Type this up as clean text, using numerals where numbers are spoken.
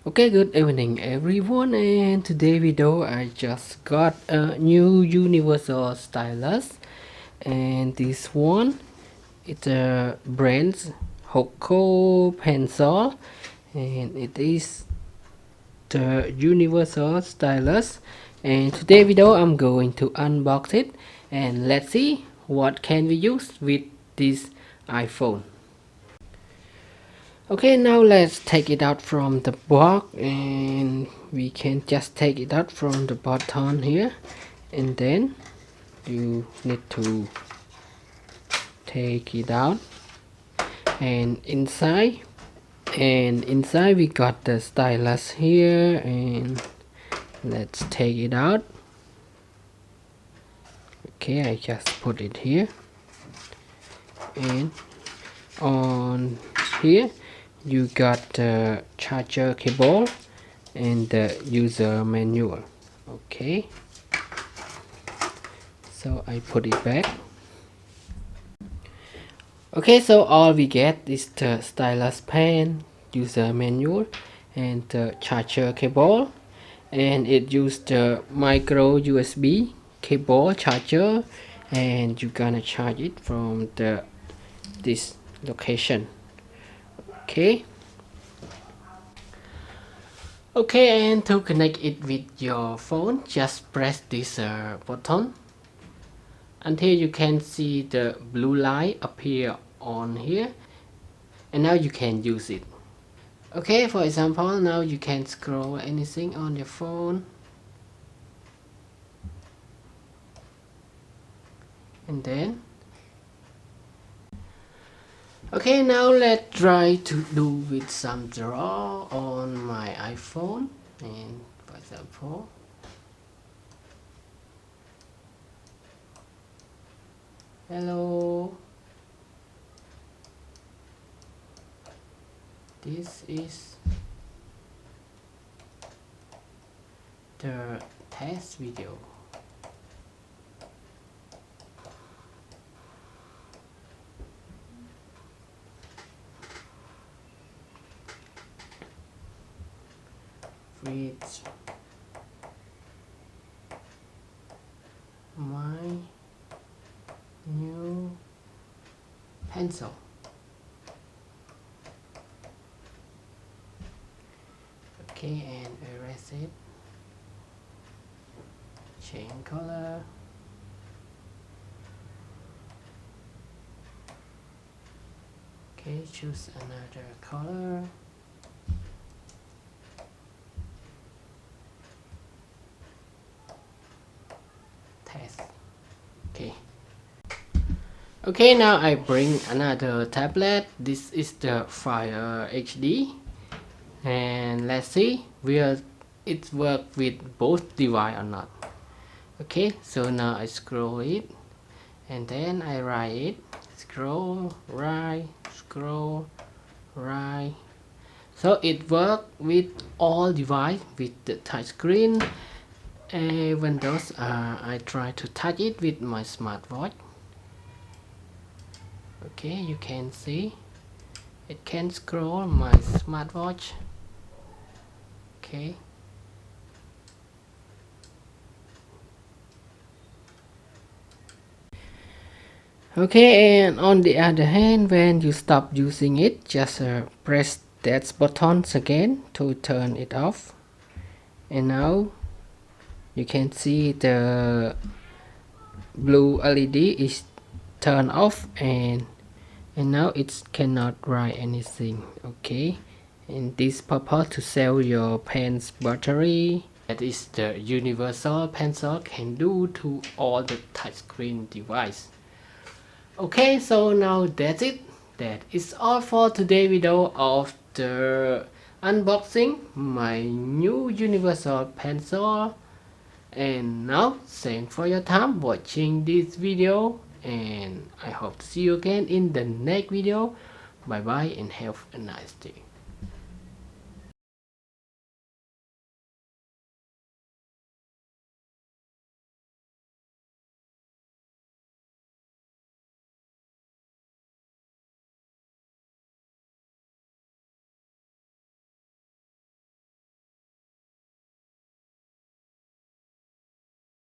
Okay, good evening everyone, and today video I just got a new universal stylus, and this one it's a brand Hoco Pencil, and it is the universal stylus. And today video I'm going to unbox it and let's see what can we use with this iPhone. Okay, now let's take it out from the box, and we can just take it out from the button here, and then you need to take it out, and inside we got the stylus here, and let's take it out. Okay, I just put it here, and on here you got the charger cable and the user manual. Okay, so I put it back. Okay, so all we get is the stylus pen, user manual, and the charger cable, and it used the micro USB cable charger, and you're gonna charge it from this location. Okay. Okay, and to connect it with your phone, just press this button until you can see the blue light appear on here, and now you can use it. Okay, for example, now you can scroll anything on your phone, and then okay, now let's try to do with some draw on my iPhone. And for example, hello, this is the test video. With my new pencil. Okay, and erase it. Change color. Okay, choose another color. Test. Okay. Okay, now I bring another tablet. This is the Fire HD, and let's see will it work with both device or not. Okay, so now I scroll it, and then I write it. Scroll right, scroll right. So it works with all device with the touch screen. Windows, I try to touch it with my smartwatch. Okay, you can see it can scroll my smartwatch. Okay. Okay, and on the other hand, when you stop using it, just press that button again to turn it off. And now you can see the blue LED is turned off, and now it cannot write anything. Okay, and this purpose to sell your pen's battery. That is the universal pencil can do to all the touchscreen device. Okay, so now that's it. That is all for today's video of the unboxing my new universal pencil. And now thanks for your time watching this video, and I hope to see you again in the next video. Bye bye and have a nice day.